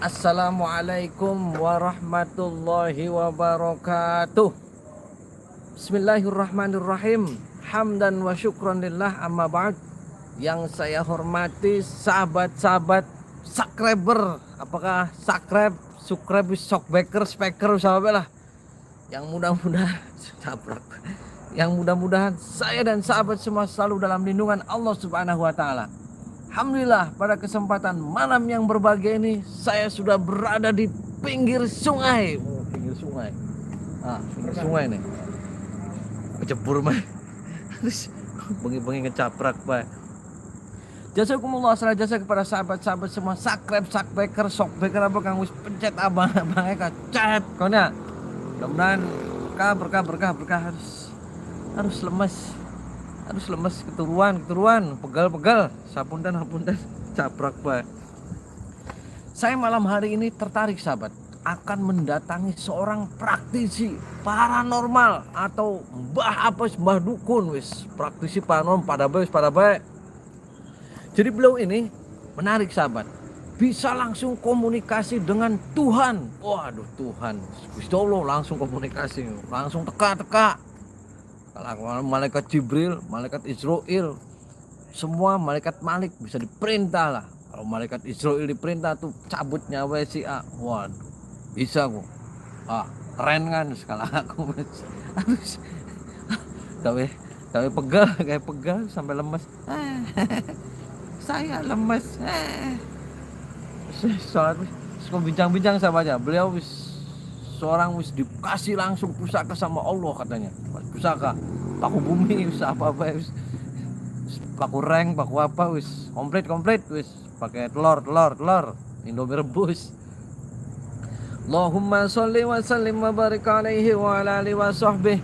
Assalamualaikum warahmatullahi wabarakatuh. Bismillahirrahmanirrahim. Hamdan wa syukran lillah, amma ba'd. Yang saya hormati sahabat-sahabat subscriber, apakah subscribe, shockbacker, speaker, sahabat lah. Yang mudah-mudahan tabrak. Yang mudah-mudahan saya dan sahabat semua selalu dalam lindungan Allah Subhanahu wa taala. Alhamdulillah, pada kesempatan malam yang berbahagia ini saya sudah berada di pinggir sungai. Pinggir sungai. Pinggir sungai nih. Kecebur mah. Terus bengi-bengi ngecaprak, Pak. Jazakumullah khairan jasa kepada sahabat-sahabat semua subscribe, shockbacker apa kang wis pencet abang-abang kecet konya. Mudah-mudahan berkah harus lemes keturuan pegal sapunten caprak, Pak. Saya malam hari ini tertarik, sahabat, akan mendatangi seorang praktisi paranormal atau mbah dukun wis praktisi paranormal pada baik. Jadi beliau ini menarik, sahabat, bisa langsung komunikasi dengan Tuhan. Waduh, Tuhan Gusti Allah langsung komunikasi, langsung teka. Kalau malaikat Jibril, malaikat Israel, semua malaikat Malik bisa diperintah lah. Kalau malaikat Israel diperintah tuh cabut nyawa si A, waduh, bisa kok. Keren kan skala aku. Harus tapi pegal sampai lemes. Saya lemes. Soal bincang-bincang sama aja. Beliau seorang dikasih langsung pusaka sama Allah katanya. Pusaka paku bumi wis apa-apa wis. Paku reng, paku apa wis komplit wis. Pakai telur Indomie rebus. Allahumma sholli wa sallim wa barik alaihi wa ala alihi wa sahbihi.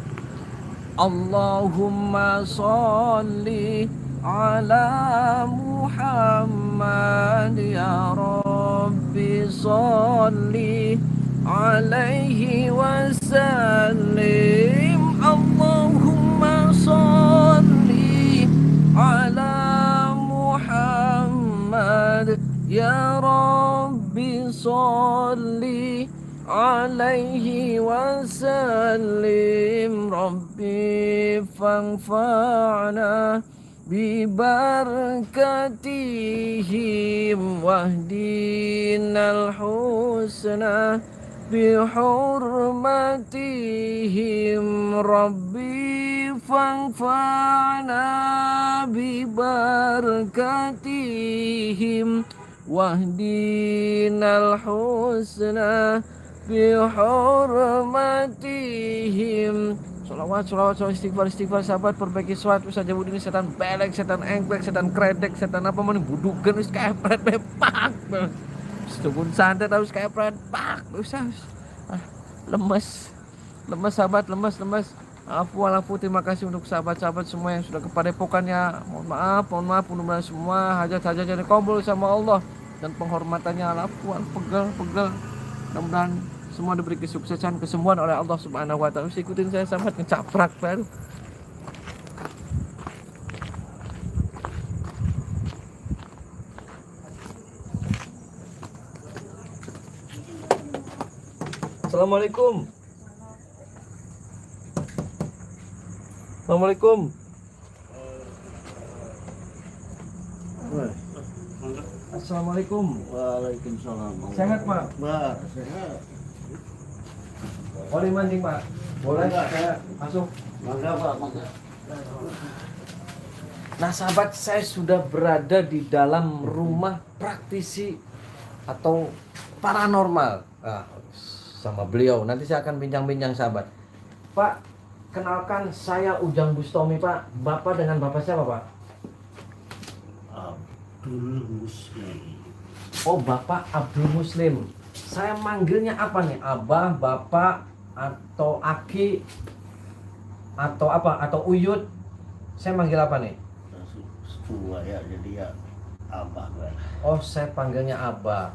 Allahumma sholli ala Muhammad ya Rabbi sholli alaihi wasallim. Allahumma sholli ala Muhammad ya Rabbi sholli alaihi wasallim. Rabbi fanfa'na bibarakatihim wahdinal husna bihurmatihim. Rabbi fanfa'na bibarakatihim wahdinal husna bihurmatihim. Salawat istighfar sahabat, perbaiki sholat usah jauh ini setan belek, setan engklek, setan kredek, setan apa mana budukan wis kayak pret bepak. Dukun santet harus kayak pret pak. Usah. Lemes sahabat, lemes. Afu terima kasih untuk sahabat-sahabat semua yang sudah kepadepokannya. Mohon maaf mudah-mudahan semua hajat-hajatnya dikabul sama Allah dan penghormatannya. Afu pegal. Mudah-mudahan semua diberi kesuksesan, kesembuhan oleh Allah Subhanahu wa taala. Ikutin saya, sahabat, ngecaprak baru. Assalamualaikum. Assalamualaikum. Waalaikumsalam. Sehat, Pak? Pak, sehat. Boleh mancing, Pak? Boleh nggak saya masuk? Mangga, Pak, mangga. Nah, sahabat, saya sudah berada di dalam rumah praktisi atau paranormal sama beliau. Nanti saya akan bincang-bincang, sahabat. Pak, kenalkan, saya Ujang Bustomi, Pak. Bapak dengan bapak siapa, Pak? Abdul Muslim. Oh, Bapak Abdul Muslim. Saya manggilnya apa nih? Abah, Bapak, atau Aki, atau apa? Atau Uyut? Saya manggil apa nih? Tua ya, jadi ya Abah. Oh, saya panggilnya Abah.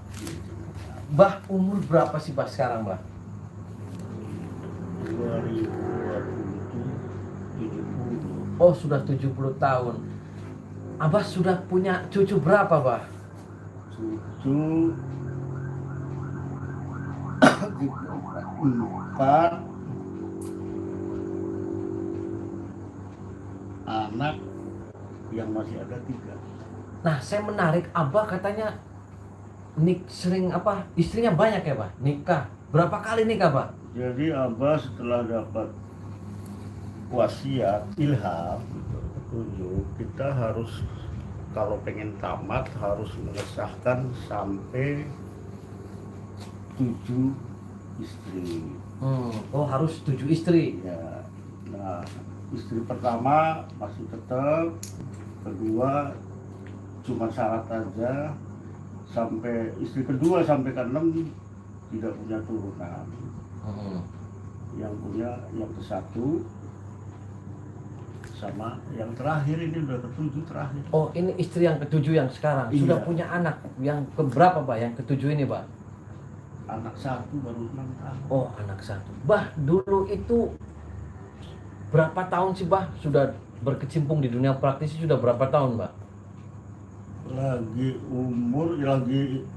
Bah, umur berapa sih, Bah, sekarang, Bah? 2027, 70. Oh, sudah 70 tahun. Abah sudah punya cucu berapa, Bah? Cucu bagi 4 anak yang masih ada 3. Nah, saya menarik, Abah katanya sering istrinya banyak ya, Pak? Nikah. Berapa kali nikah, Pak? Jadi Abah setelah dapat wasiat ilham gitu, petunjuk, kita harus kalau pengen tamat harus mengesahkan sampai 7 istri. Oh, harus 7 istri. Ya. Nah, istri pertama masih tetap, kedua cuma syarat aja, sampai istri kedua sampai ke-6 tidak punya turunan. Yang punya yang ke-1 sama yang terakhir, ini udah ke-7 terakhir. Oh, ini istri yang ke-7 yang sekarang. Iya. Sudah punya anak yang keberapa, Pak? Yang ke-7 ini, Pak? Anak 1 baru 6 tahun. Oh, anak 1. Bah, dulu itu berapa tahun sih, Bah? Sudah berkecimpung di dunia praktisi sudah berapa tahun, Bah? Lagi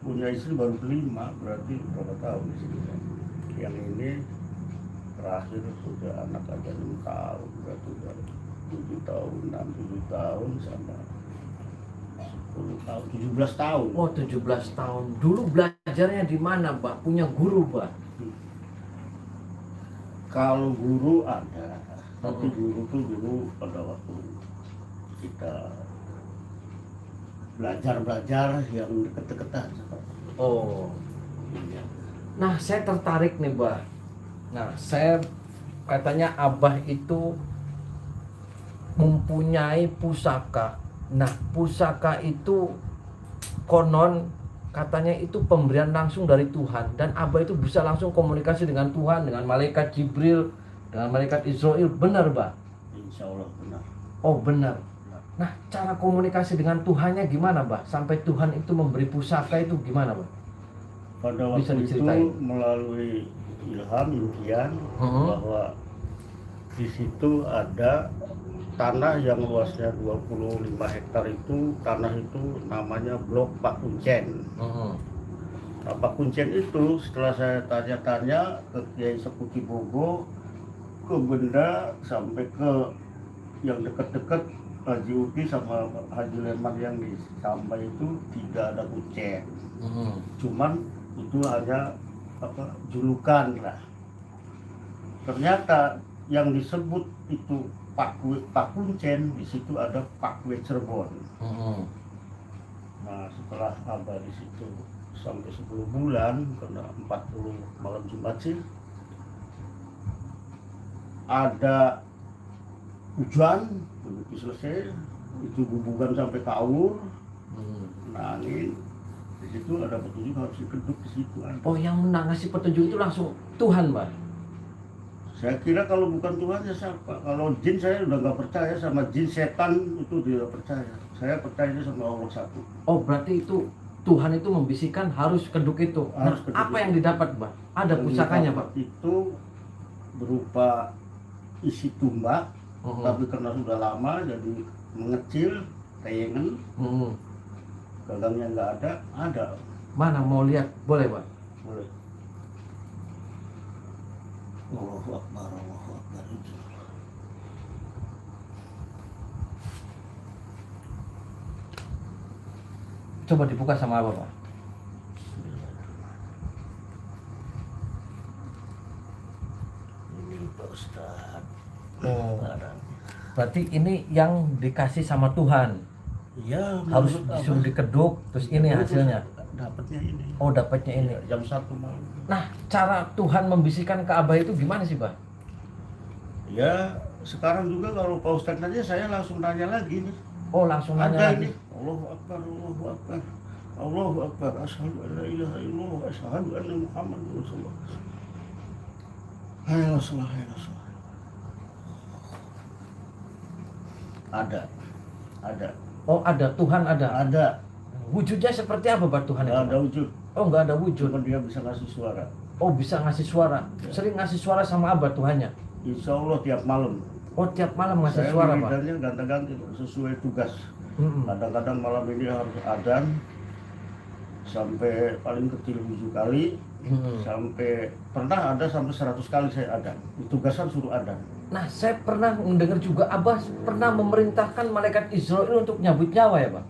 punya istri baru 5, berarti berapa tahun di sini? Yang ini terakhir sudah anak aja 6 tahun, berarti udah 7 tahun, 7 tahun sama 10 tahun, 17 tahun. Oh, 17 tahun. Dulu belajarnya di mana, Pak? Punya guru, Pak? Kalau guru ada, tapi guru tuh dulu pada waktu kita belajar yang deket-deketan. Oh. Iya. Nah, saya tertarik nih, Bah. Nah, saya katanya Abah itu mempunyai pusaka. Nah, pusaka itu konon katanya itu pemberian langsung dari Tuhan, dan Abah itu bisa langsung komunikasi dengan Tuhan, dengan malaikat Jibril, dengan malaikat Israel. Benar, Bah? Insya Allah benar. Oh, benar. Nah, cara komunikasi dengan Tuhannya gimana, Bah? Sampai Tuhan itu memberi pusaka itu gimana, Bah? Pada Bisa waktu itu diceritain? melalui ilham impian bahwa di situ ada tanah yang luasnya 25 hektar, itu tanah itu namanya Blok Pak Kuncen. Nah, Pak Kuncen itu setelah saya tanya-tanya ke Kiai Sepuh Kibogo, ke Benda, sampai ke yang dekat-dekat Haji Uti sama Haji Leman yang di Samba itu tidak ada kuncen. Cuman itu hanya julukan lah. Ternyata yang disebut itu Pak Kuncen, di situ ada Pak Kue Cirebon. Nah, setelah Abah di situ sampai 10 bulan, karena 40 malam Jumat sih, ada hujan, begitu selesai itu hubungan sampai kaur. Nah, ini di situ ada petunjuk harus dikeduk di situ. Oh, yang ngasih petunjuk itu langsung Tuhan, Bah? Saya kira kalau bukan Tuhan ya siapa? Kalau jin saya udah nggak percaya, sama jin setan itu tidak percaya. Saya percaya sama Allah satu. Oh, berarti itu Tuhan itu membisikkan harus keduk itu. Harus Nah, keduk apa itu. yang didapat, Bah? Ada pusakanya, Pak? Itu berupa isi tumbak, tapi karena sudah lama jadi mengecil, tayangan, gagangnya nggak ada. Mana mau lihat? Boleh, Pak? Boleh. Allahu Akbar, Allahu Akbar. Coba dibuka sama apa, Pak? Ini Pak Ustadz. Oh, Barang. berarti ini yang dikasih sama Tuhan. Ya, Harus menurut disuruh Abah, dikeduk, terus ini hasilnya. dapatnya ini. Oh, dapatnya ini. Jam 1 malam. Nah, cara Tuhan membisikkan ke Abah itu gimana sih, Bah? Ya, sekarang juga kalau Pak Ustadz nanya, saya langsung nanya lagi nih. Oh, langsung nanya Ada lagi. ini. Allahu Akbar, Allahu Akbar. Allahu Akbar, asyhadu an la ilaha illallah, asyhadu anna Muhammadar Rasulullah. Hayya shalah, hayya shalah. Ada. Oh, ada. Tuhan ada. Ada. Wujudnya seperti apa, Bah, Tuhan itu? Nggak ada Pak? wujud. Oh, nggak ada wujud. Cuma dia bisa ngasih suara. Oh, bisa ngasih suara. Ya. Sering ngasih suara sama Abah Tuhannya. Insya Allah tiap malam. Oh, tiap malam ngasih Saya suara, Pak. wiridannya ganti-ganti sesuai tugas. Kadang-kadang malam ini harus adzan, sampai paling kecil 7 kali, sampai pernah ada sampai 100 kali saya adzan. Tugasan suruh adzan. Nah, saya pernah mendengar juga Abah pernah memerintahkan malaikat Israel untuk nyabut nyawa ya, Pak?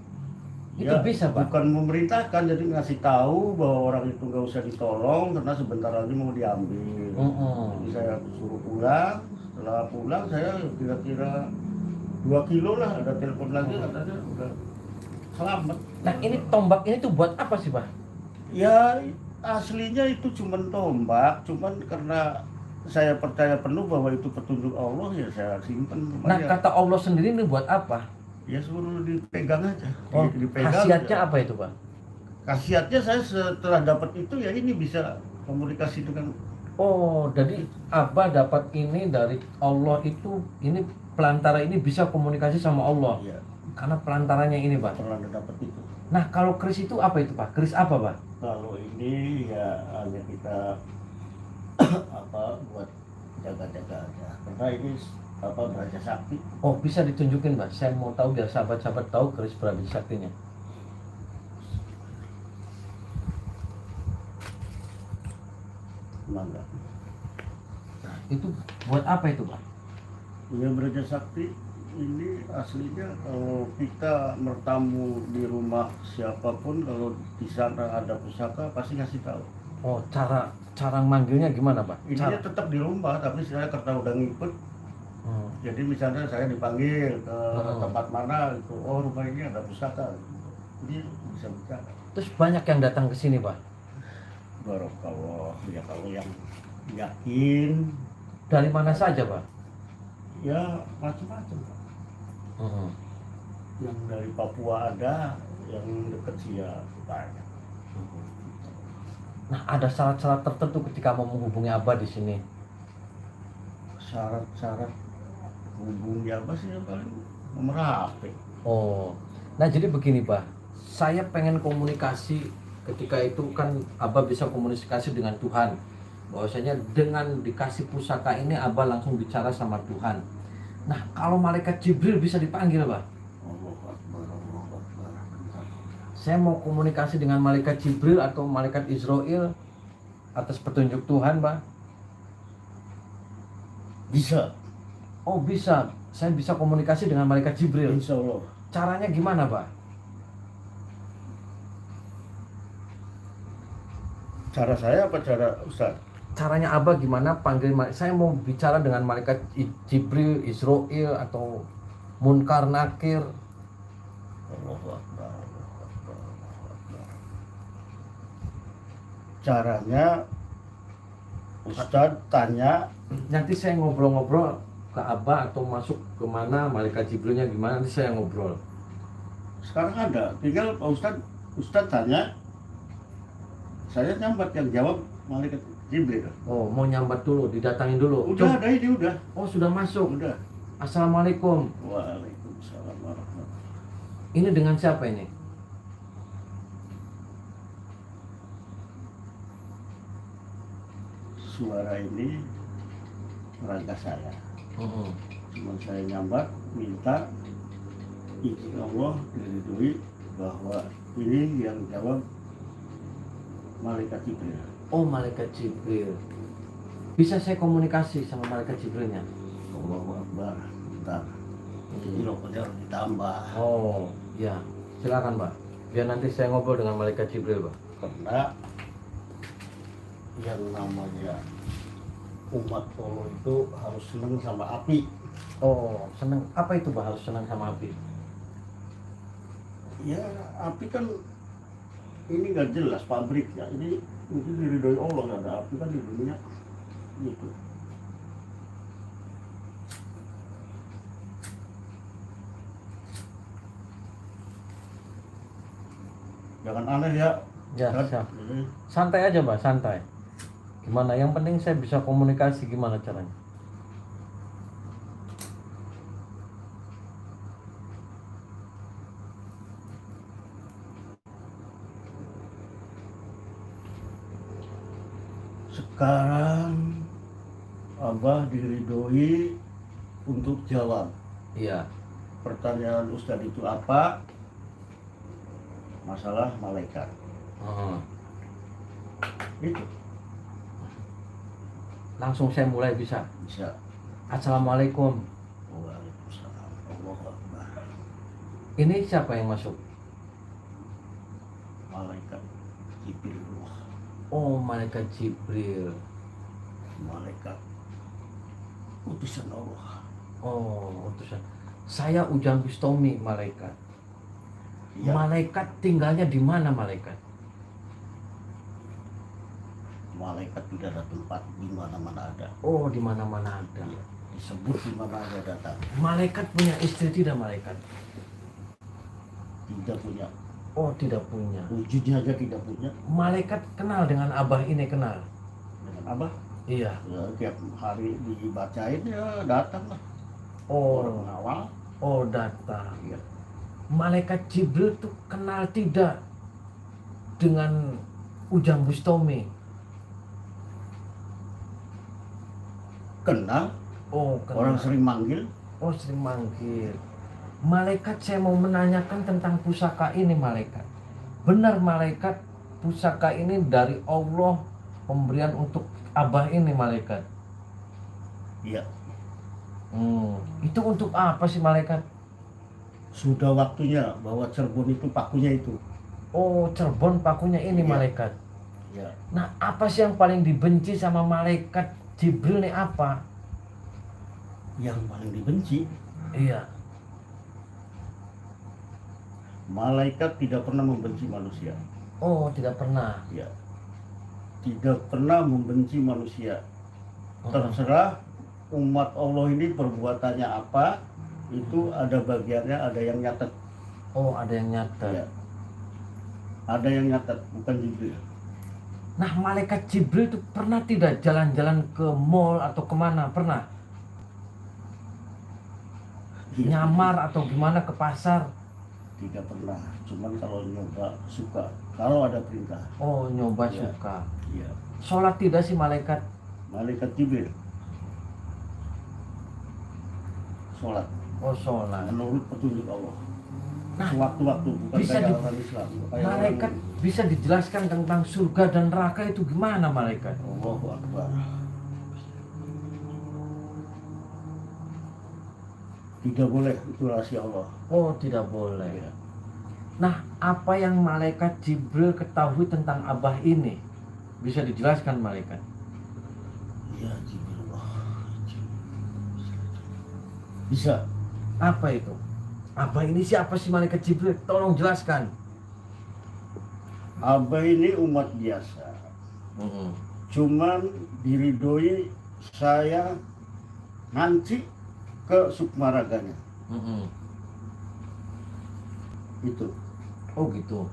Itu Ya, bisa, Pak? bukan memerintahkan, jadi ngasih tahu bahwa orang itu nggak usah ditolong karena sebentar lagi mau diambil. Jadi saya suruh pulang. Setelah pulang saya kira-kira 2 kilo lah, ada telepon lagi katanya udah selamat. Nah, ini tombak ini tuh buat apa sih, Pak? Ya aslinya itu cuman tombak, cuman karena saya percaya penuh bahwa itu petunjuk Allah, ya saya simpen. Nah, kata Allah sendiri ini buat apa? Ya suruh dipegang aja. Oh, dipegang. khasiatnya Ya. apa itu, Pak? Khasiatnya saya setelah dapat itu ya ini bisa komunikasi dengan. Oh, jadi Abah dapat ini dari Allah itu, ini pelantara ini bisa komunikasi sama Allah. Ya, Karena pelantaranya ini, Pak. pernah dapat itu. Nah, kalau keris itu apa itu, Pak? Keris apa, Pak? Kalau ini ya hanya kita apa buat jaga-jaga aja. Karena ini apa Beraja Sakti. Oh, bisa ditunjukin, Pak? Saya mau tahu biar sahabat-sahabat tahu keris Beraja Saktinya. Mangga. Nah, itu buat apa itu, Pak? Ya Beraja Sakti ini aslinya kalau kita bertamu di rumah siapapun, kalau di sana ada pusaka pasti ngasih tahu. Oh, cara manggilnya gimana, Pak? Ininya tetap di rumah, tapi saya karena udah ngikut. Jadi misalnya saya dipanggil ke tempat mana gitu, oh rumah ini ada pusaka, jadi bisa bicara. Terus banyak yang datang ke sini, Pak. Barokallah, ya kalau yang yakin, Dari mana saja, Pak? ya macam-macam. Yang dari Papua ada, yang dekat Sia banyak. Nah, ada syarat-syarat tertentu ketika mau menghubungi Abah di sini. Syarat-syarat hubungi apa sih yang paling nomor HP. Oh, nah jadi begini, Pak. Saya pengen komunikasi ketika itu kan Abah bisa komunikasi dengan Tuhan. Bahwasanya dengan dikasih pusaka ini Abah langsung bicara sama Tuhan. Nah, kalau malaikat Jibril bisa dipanggil, Pak. Allahu Akbar, Allahu Akbar. Saya mau komunikasi dengan malaikat Jibril atau malaikat Israel atas petunjuk Tuhan, Pak. Bisa, Oh, bisa. Saya bisa komunikasi dengan malaikat Jibril. insya Allah. Caranya gimana, Pak? Cara saya apa cara Ustaz? Caranya Abah gimana panggil saya mau bicara dengan malaikat Jibril, Israel atau Munkar Nakir. Allahu Akbar, Allahu Akbar, Allahu Akbar. Caranya Ustaz tanya, Nanti saya ngobrol-ngobrol ke Abah atau masuk kemana malaikat Jibrilnya gimana, nanti saya ngobrol. sekarang ada, tinggal Pak Ustaz tanya, saya nyambat, yang jawab malaikat Jibril. Oh, mau nyambat dulu, didatangin dulu. Udah ada ini udah. Oh, sudah masuk. Udah. Assalamualaikum. Waalaikumsalam warahmatullahi. Ini dengan siapa ini? Suara ini rangka saya. Cuma saya nyambat, minta izin Allah diridhoi bahwa ini yang jawab malaikat Jibril. Oh, malaikat Jibril. Bisa saya komunikasi sama malaikat Jibrilnya? Allahu Akbar. Bentar. Ini rokoknya harus ditambah. Oh, ya. Silakan, Pak. Biar nanti saya ngobrol dengan malaikat Jibril, Pak. Karena yang namanya umat Allah itu harus senang sama api. Oh, senang. Apa itu, Pak? Harus senang sama api? Ya api kan ini nggak jelas pabriknya. Ini mungkin diridhoi Allah, nggak ada api kan di dunia gitu. Jangan aneh ya. Ya, Kan? siap. Jadi, Santai aja, Pak, santai. Gimana? Yang penting saya bisa komunikasi, gimana caranya? sekarang Abah diridhoi untuk jawab Iya. pertanyaan Ustadz itu apa? Masalah malaikat. Oh. Itu Langsung saya mulai bisa. bisa. Assalamualaikum. Waalaikumsalam. Allahu Akbar. Ini siapa yang masuk? Malaikat Jibril, Oh, malaikat Jibril. malaikat utusan Allah. Oh, utusan. Saya Ujang Bustomi, malaikat. Ya, Malaikat tinggalnya di mana, malaikat? malaikat tidak ada tempat, di mana-mana ada. Oh, di mana-mana ada. Ya, disebut di mana ada datang. Malaikat punya istri tidak, malaikat? Tidak punya, Oh, tidak punya. wujudnya aja tidak punya. Malaikat kenal dengan Abah ini, kenal? Dengan Abah, Iya. ya, tiap hari dibacain ya datang lah. Orang Oh, mengawal. oh datang. Ya, Malaikat Jibril tuh kenal tidak dengan Ujang Bustomi? kenal, Oh, kenal. orang sering manggil. Oh, sering manggil. Malaikat, saya mau menanyakan tentang pusaka ini, malaikat. Benar, malaikat, pusaka ini dari Allah, pemberian untuk Abah ini, malaikat. Ya, Itu untuk apa sih, malaikat? sudah waktunya bahwa Cirebon itu pakunya itu. Oh, Cirebon pakunya ini, Iya. malaikat. Ya, Nah, apa sih yang paling dibenci sama malaikat Jibril nih, apa? yang paling dibenci, Iya. malaikat tidak pernah membenci manusia. Oh, tidak pernah. Ya, tidak pernah membenci manusia. Oh, Terserah umat Allah ini perbuatannya apa, itu ada bagiannya, ada yang nyatet. oh, ada yang nyata. Ya, ada yang nyatet, bukan Jibril. Nah, malaikat Jibril itu pernah tidak jalan-jalan ke mall atau kemana? Pernah? Iya. Nyamar atau gimana ke pasar? Tidak pernah, cuman kalau nyoba suka, kalau ada perintah. Oh, nyoba Iya. suka. Iya, Sholat tidak sih malaikat? malaikat Jibril sholat Oh, sholat. menurut petunjuk Allah. Nah, Sewaktu-waktu, bukan bisa kayak di- orang Islam. Kayak malaikat orang bisa dijelaskan tentang surga dan neraka itu gimana, malaikat? Allahu Akbar. Tidak boleh, itu rahasia Allah. Oh, tidak boleh. Ya. Nah, apa yang malaikat Jibril ketahui tentang Abah ini? Bisa dijelaskan, malaikat? Ya Jibril. Bisa. Apa itu? Abah ini siapa sih, malaikat Jibril? Tolong jelaskan. Abah ini umat biasa. Cuman diridoi saya nanti ke sukmaraganya. Itu. Oh, gitu.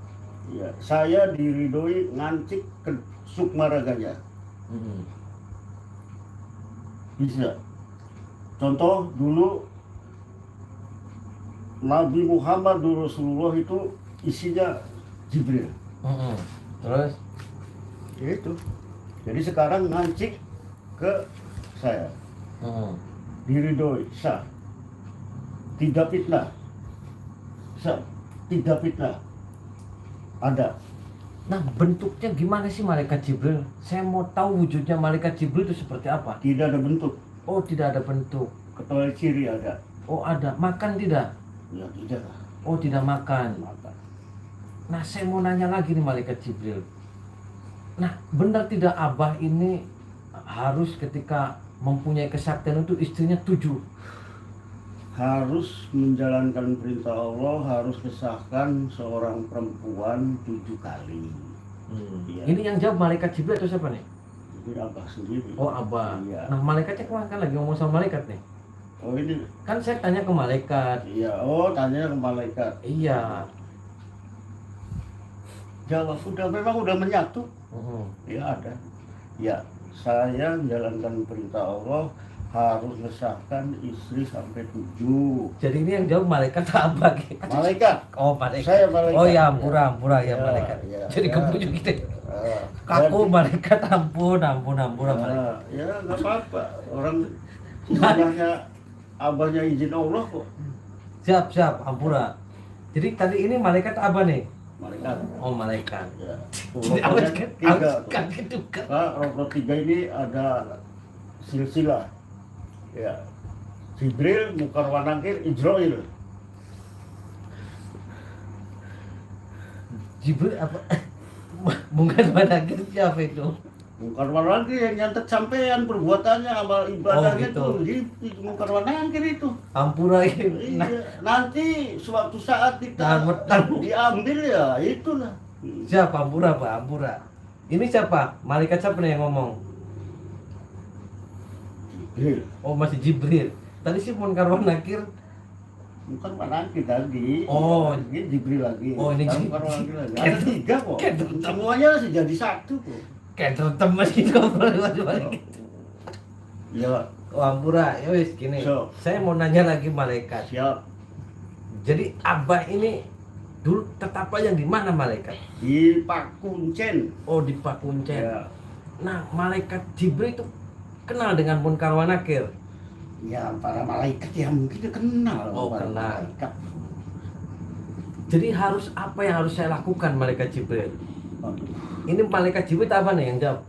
Ya, saya diridoi ngancik ke sukmaraganya. Bisa. Contoh dulu Nabi Muhammad Rasulullah itu isinya Jibril. Terus? Itu. Jadi sekarang ngancik ke saya. Diridoi, sah. Tidak fitnah. Sah. Tidak fitnah. Ada. Nah, bentuknya gimana sih malaikat Jibril? Saya mau tahu wujudnya malaikat Jibril itu seperti apa. Tidak ada bentuk. Oh, tidak ada bentuk. Kecuali ciri ada. Oh, ada. Makan tidak? Ya tidak. Oh, tidak makan. Maka Nah, saya mau nanya lagi nih malaikat Jibril. Nah, benar tidak Abah ini harus ketika mempunyai kesaktian itu istrinya 7? harus menjalankan perintah Allah, harus kesahkan seorang perempuan 7 kali. Iya. Ini yang jawab malaikat Jibril atau siapa nih? Jadi Abah sendiri. Oh, Abah. Iya. Nah, malaikatnya kemana, kan lagi ngomong sama malaikat nih? Oh ini. Kan saya tanya ke malaikat. Iya. Oh tanya ke malaikat. Iya. Jawab memang udah menyatu. Ya ada. Ya saya menjalankan perintah Allah, harus ngesahkan istri sampai 7. Jadi ini yang jawab malaikat apa? Malaikat. Oh, malaikat. Saya malaikat. Oh ya, ampura ya, Ya, malaikat. ya, Jadi ya. kebujuk gitu. Ah, Kaku jadi- malaikat, ampun malaikat. Ya nggak apa-apa. Orang sebenarnya abahnya izin Allah kok. Siap, ampura. Jadi tadi ini malaikat apa nih? malaikat. Oh, malaikat. Ya. Jadi apa Rokoknya kan? tiga. Kan gitu kan. Rokok tiga ini ada silsilah. Ya. Jibril, Munkar wa Nakir, Ijrail. Jibril apa? Bukan pada siapa itu? Munkar wa Nakir yang nyantet sampean perbuatannya, amal ibadahnya Oh, itu Munkar wa Nakir itu. Ampura ini. Nah, Iya. Nanti suatu saat kita Nah, diambil ya itulah. siapa Ampura Pak? Ampura. Ini siapa? Malaikat siapa nih yang ngomong? Jibril. Oh, masih Jibril. Tadi sih Munkar wa Nakir. Bukan Pak Nakir tadi. Oh. Ini Jibril lagi. Oh, ini Sekarang Jibril. Munkar wa Nakir lagi. Ada tiga kok. Kayak Semuanya masih jadi satu kok. Kayak tertemes gitu ngobrol sama malaikat. Ya, Oh, Ampura, ya wis gini. So. Saya mau nanya lagi malaikat. siap. Jadi Abah ini dulu tetapnya yang di mana malaikat? Di Pak Kuncen. Oh, di Pakuncen. Ya. Nah, malaikat Jibril itu kenal dengan Munkar wa Nakir. Ya, para malaikat ya mungkin dia kenal. Oh, para kenal. malaikat. Jadi harus apa yang harus saya lakukan malaikat Jibril? Aduh, Ini malaikat Jibril itu apa nih yang jawab?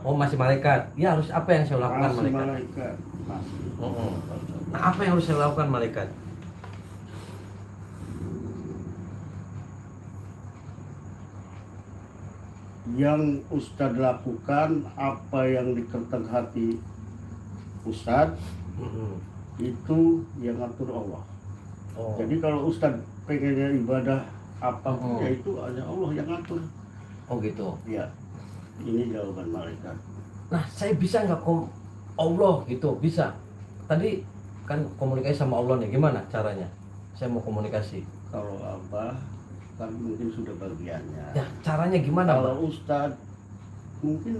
Oh, masih malaikat. Ya harus apa yang saya lakukan masih malaikat? malaikat. Masih. Oh. Nah, apa yang harus saya lakukan malaikat? Yang Ustadz lakukan, apa yang diketek hati Ustadz, itu yang ngatur Allah. Oh. Jadi kalau Ustadz pengennya ibadah apapun, Oh. ya itu hanya Allah yang ngatur. Oh gitu. Ya, ini jawaban malaikat. Nah, saya bisa nggak Allah gitu? Bisa. Tadi kan komunikasi sama Allah nih, gimana caranya? Saya mau komunikasi. Kalau Abah kan mungkin sudah bagiannya. Ya, caranya gimana, Pak? Kalau Ustadz mungkin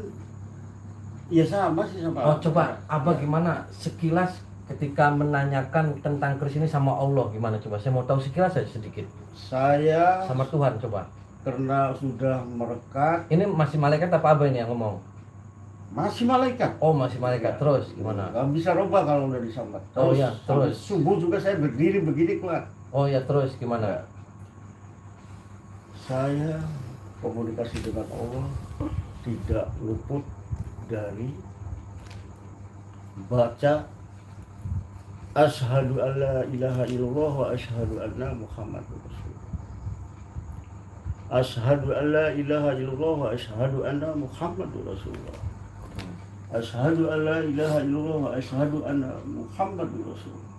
ya sama sih sama Oh, Abah. coba Abah gimana sekilas ketika menanyakan tentang Kris ini sama Allah, gimana coba? Saya mau tahu sekilas aja sedikit. Saya Sama Tuhan coba. karena sudah merekat, Ini masih malaikat apa Abah ini yang ngomong? masih malaikat. Oh, masih malaikat. Terus gimana? Gak bisa rubah kalau udah disambat. Oh, iya, sampai terus. subuh juga saya berdiri begini kuat. Oh ya, terus gimana? Saya komunikasi dengan Allah tidak luput dari baca asyhadu alla ilaha illallah wa asyhadu anna muhammadur rasulullah. Asyhadu alla ilaha illallah wa asyhadu anna muhammadur rasulullah. Asyhadu alla ilaha illallah wa asyhadu anna muhammadur rasulullah.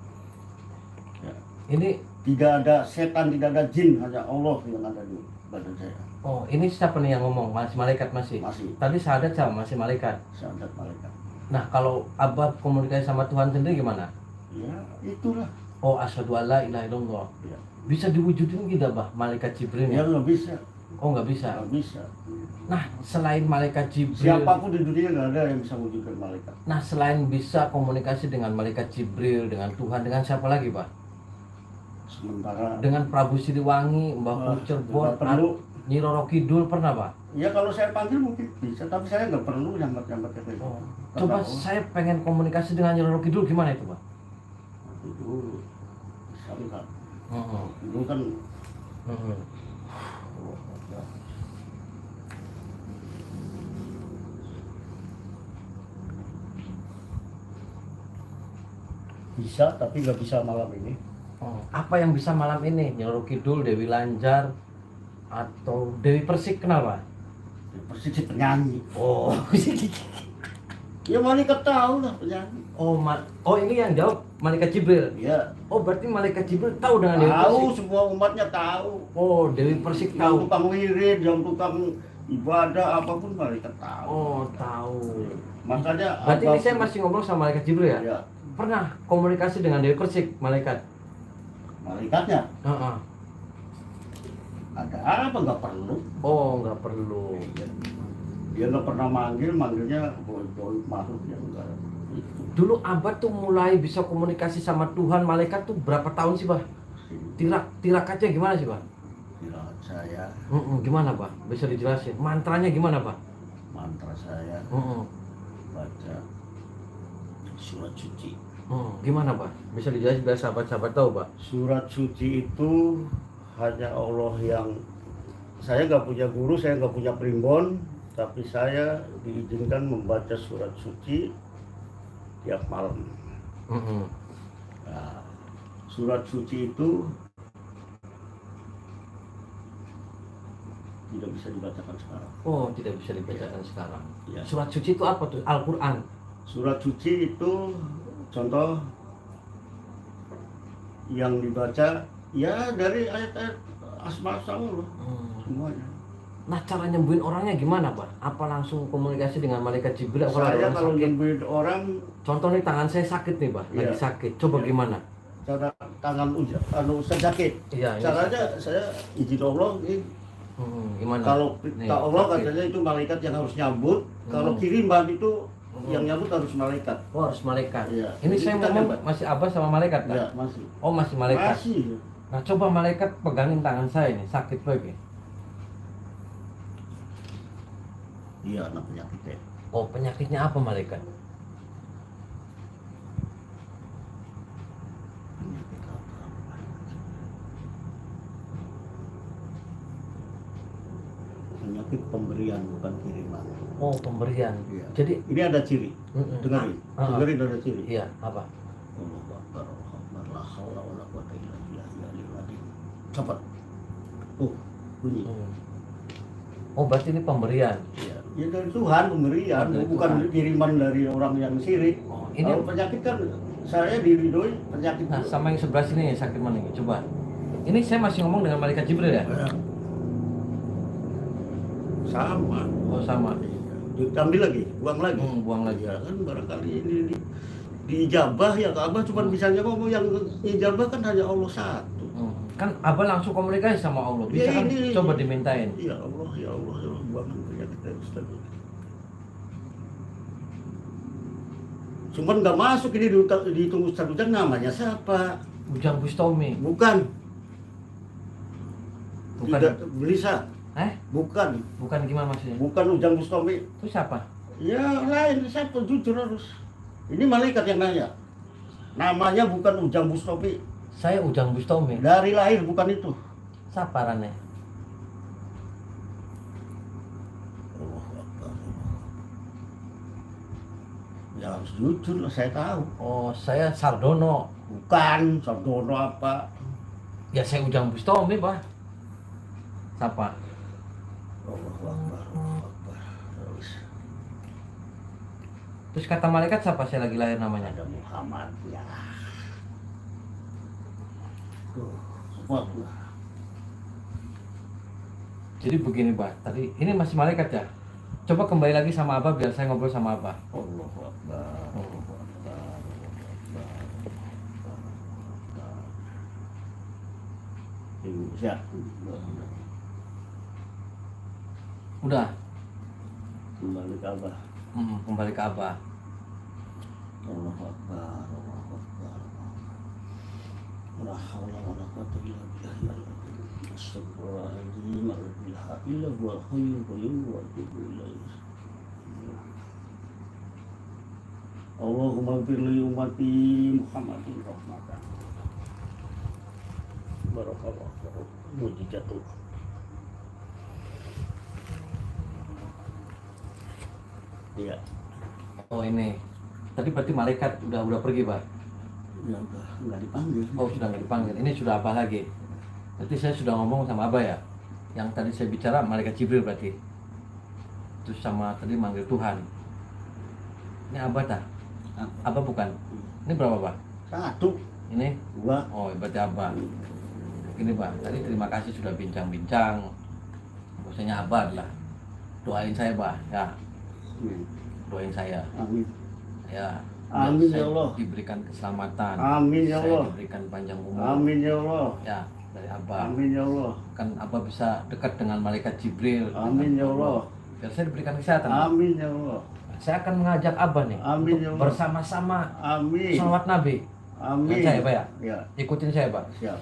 Ya. Ini Tidak ada setan, tidak ada jin, hanya Allah yang ada di badan saya. oh, ini siapa nih yang ngomong? Masih malaikat masih? Masih Tadi sahadat sama masih malaikat. syahadat malaikat. Nah, kalau Abah komunikasi sama Tuhan sendiri gimana? Ya, itulah. Oh, asyhadu alla ilaha illallah. Ya, Bisa diwujudin tidak, Bah? Malaikat Jibril ya ya? nggak bisa, Oh, nggak bisa. nggak bisa. Nah, selain malaikat Jibril, Siapapun di dunia nggak ada yang bisa wujudkan malaikat. nah selain bisa komunikasi dengan malaikat Jibril, dengan Tuhan, dengan siapa lagi, Pak? Sementara Dengan Prabu Siliwangi, Mbah Wah, Cirebon, nggak perlu. Nyi Roro Kidul pernah, Pak? ya kalau saya panggil mungkin bisa, tapi saya nggak perlu nyambat-nyambat kayak gitu. Oh. Kata Coba Allah, saya pengen komunikasi dengan Nyi Roro Kidul gimana itu, Pak? itu bisa enggak? Heeh. Itu kan Heeh. bisa, tapi nggak bisa malam ini. Oh, apa yang bisa malam ini? Nyi Roro Kidul, Dewi Lanjar, atau Dewi Persik kenal, Pak? Persis si penyanyi. Oh, Ya malaikat tahu lah penyanyi. oh ini yang jawab malaikat Jibril. Ya, Oh, berarti malaikat Jibril tahu dengan Dewi tahu, Persik. semua umatnya tahu. Oh, Dewi Persik Yang tahu. tukang wirid, yang tukang ibadah apapun malaikat tahu. Oh, tahu. Makanya Berarti ini apapun- saya masih ngobrol sama malaikat Jibril ya? Ya, Pernah komunikasi dengan Dewi Persik, malaikat? malaikatnya Heeh. ada apa nggak perlu? Oh, nggak perlu. Dia nggak pernah manggilnya boy makhluk yang enggak. Itu. Dulu Abah tuh mulai bisa komunikasi sama Tuhan, malaikat tuh berapa tahun sih, Bah? Tirakat aja gimana sih, Bah? Kira saya, Gimana, Bah? Bisa dijelasin? Mantranya gimana, Bah? mantra saya baca surat suci. Gimana, Bah? Bisa dijelasin biar sahabat-sahabat tahu, Bah? Surat suci itu hanya Allah yang saya nggak punya guru, saya nggak punya primbon, tapi saya diizinkan membaca surat suci tiap malam. Nah, surat suci itu tidak bisa dibacakan sekarang. Oh, tidak bisa dibacakan sekarang. Ya. Surat suci itu apa tuh? Al-Quran. Surat suci itu contoh yang dibaca ya dari ayat-ayat asma-asma semuanya. Nah, cara nyembuhin orangnya gimana, Pak? Apa langsung komunikasi dengan malaikat Jibril? Saya kalau nyembuhin orang, contoh nih, tangan saya sakit nih, Pak. Lagi sakit. Coba gimana? cara tangan sakit. Iya, caranya saya izin Allah ini. Gimana? Kalau nih, Allah sakit. katanya itu malaikat yang harus nyambut. Kalau kiriman itu yang nyambut harus malaikat. Oh, harus malaikat. Iya. Ini Jadi saya kita ngomong nyambut. masih Abah sama malaikat, kan? Ya, masih. Oh, masih malaikat. Masih. Nah, coba malaikat pegangin tangan saya nih, sakit lagi. Iya, anak penyakitnya. Oh, penyakitnya apa malaikat? Penyakit apa? Penyakit pemberian bukan kiriman. Oh, pemberian. Iya. Jadi, Ini ada ciri. Mm-mm. Dengerin. Ah. Dengerin ada ciri. iya, apa? Allahu Akbar, Allahu Akbar, la haula wala quwwata illa billah. Cepat. Oh, bunyi. Oh, berarti ini pemberian. Ya, ya dari Tuhan pemberian, Dari bukan Tuhan. kiriman dari orang yang sirik. Oh, ini Kalau penyakit kan saya diridhoi penyakit. nah, sama yang sebelah sini sakit mana ini? Coba. Ini saya masih ngomong dengan malaikat Jibril ya? Ya. Sama. Oh, sama. Diambil lagi, buang lagi. Buang lagi. Ya kan barangkali ini diijabah ya Abah cuma bisa ngomong yang ijabah kan hanya Allah satu. Kan Abah langsung komunikasi sama Allah. Bisa Ya, kan ini. coba dimintain. Ya Allah, ya Allah, ya Allah, buangkan penyakit dari Ustaz. Cuman nggak masuk ini dihitung Ustaz Ujang namanya siapa? Ujang Bustomi. Bukan. Bukan. Tidak bisa. Bukan. Bukan gimana maksudnya? Bukan Ujang Bustomi. Itu siapa? Ya lain, siapa jujur harus. Ini malaikat yang nanya. Namanya bukan Ujang Bustomi. Saya Ujang Bustomi. Dari lahir bukan itu. Siapa Rane? Ya harus jujur lah, saya tahu. Oh, saya Sardono. Bukan, Sardono apa? Ya saya Ujang Bustomi, Pak. Siapa? Allahu Akbar, Allahu Akbar. Terus kata malaikat siapa saya lagi lahir namanya? Ada Muhammad ya. Tuh, Subhanallah. Jadi begini, Pak. Tadi ini masih malaikat ya? Coba kembali lagi sama Abah biar saya ngobrol sama Abah. Allahu Akbar, Allahu Akbar, Allahu Akbar. Indonesia. Udah. Kembali ke Abah. Kembali ke Abah. Allahu Akbar, Allahu Akbar. La haula wala quwwata illa billah. Astagfirullahaladzim, la ilaha illa huwal hayyul qayyum wa atubu ilaih. Allahumma ighfir li ummati Muhammadin rahmatan. Barakallahu mujizatullah. Iya. Oh ini. Tadi berarti malaikat udah pergi, Pak. Ya udah nggak dipanggil. Oh sudah nggak dipanggil. Ini sudah apa lagi? Berarti saya sudah ngomong sama Abah ya. Yang tadi saya bicara malaikat Jibril berarti. Terus sama tadi manggil Tuhan. Ini Abah tak? Abah bukan. Ini berapa, Pak? Satu. Ini? Dua. Oh berarti Abah. Ini, Pak. Tadi terima kasih sudah bincang-bincang. Maksudnya Abah adalah doain saya, Pak. Ya. Doain saya. Amin. Ya. Amin Saya ya Allah. diberikan keselamatan. Amin ya Allah. Saya diberikan panjang umur. Amin ya Allah. Ya, dari Abah. Amin ya Allah. Kan Abah bisa dekat dengan malaikat Jibril. Amin ya Allah. Biar saya diberikan kesehatan. Amin ya Allah. Saya akan mengajak Abah nih Amin untuk ya Allah. bersama-sama Amin. sholawat Nabi. Amin. Dan saya, Pak ya? Ya. Ikutin saya, Pak. Siap.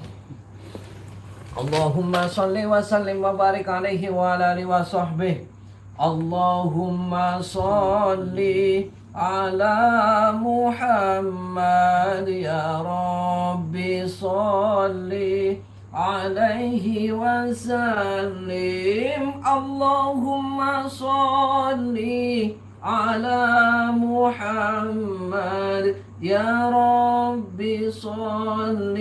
Allahumma sholli wa sallim wa barik alaihi wa ala alihi wa sahbihi. Allahumma sholli ala Muhammad ya Rabbi sholli عليه وسلم اللهم صل على محمد يا رب صل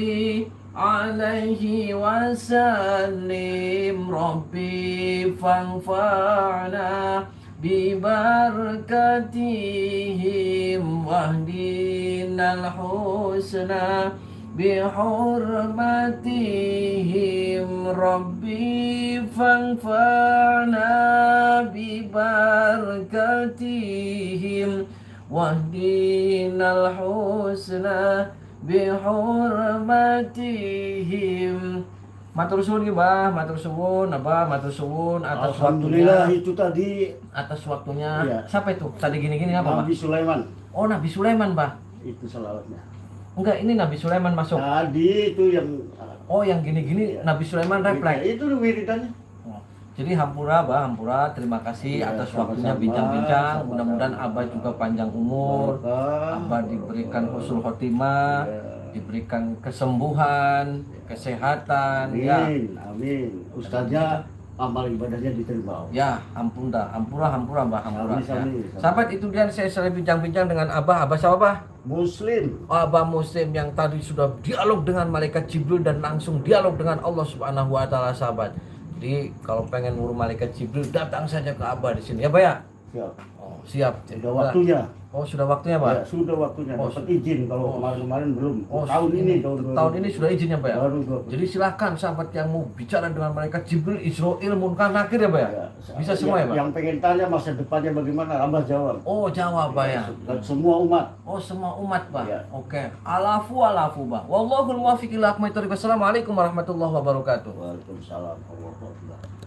عليه وسلم ربي فانفعنا ببركتهم واهدنا الحسنى بحرمتهم ربي فانفعنا ببركتهم واهدنا الحسنى بحرمتهم. Matur suwun ki, Mbah, matur suwun, Abah, matur suwun atas Alhamdulillah waktunya. itu tadi Atas waktunya. Iya. Siapa itu? Tadi gini-gini apa, Mbah? Nabi Sulaiman. Oh, Nabi Sulaiman, Mbah. Itu salawatnya. Enggak, ini Nabi Sulaiman masuk. Tadi itu yang Oh, yang gini-gini Iya. Nabi Sulaiman refleks. Itu wiridannya. Oh, jadi hampura, Mbah, hampura. Terima kasih Iya, atas sama-sama, waktunya bincang-bincang. sama-sama. Mudah-mudahan Abah juga panjang umur. Barokah. Abah diberikan husnul khotimah, Iya. diberikan kesembuhan, kesehatan, ya. Amin, amin. Ustaznya amal ibadahnya diterima. Ya, ampun dah, hampura, Mbah, hampura. Sami, Ya. sami. Sahabat, itu dia saya bincang-bincang dengan Abah. Abah siapa, Abah? Muslim. Abah Muslim yang tadi sudah dialog dengan malaikat Jibril dan langsung dialog dengan Allah Subhanahu wa taala, sahabat. Jadi kalau pengen ngurus malaikat Jibril, datang saja ke Abah di sini. Ya, Pak ya? Siap. Oh, siap. Sudah waktunya. Oh, sudah waktunya, Pak? Ya, sudah waktunya. Oh, Dapat izin kalau kemarin-kemarin belum. Oh, tahun ini tahun ini sudah izinnya, Pak ya? Baru gua. Jadi silakan sahabat yang mau bicara dengan malaikat Jibril, Israil, Munkar, Nakir ya, Pak ya? Bisa semua ya, Pak? Yang pengen tanya masa depannya bagaimana, Abah jawab. Oh, jawab, Pak ya? Dan semua umat. Oh, semua umat, Pak. Ya. Oke. Alafu, Pak. Wallahul muwaffiq ila aqwamit thoriq. Wassalamualaikum warahmatullahi wabarakatuh. Waalaikumsalam warahmatullahi wabarakatuh.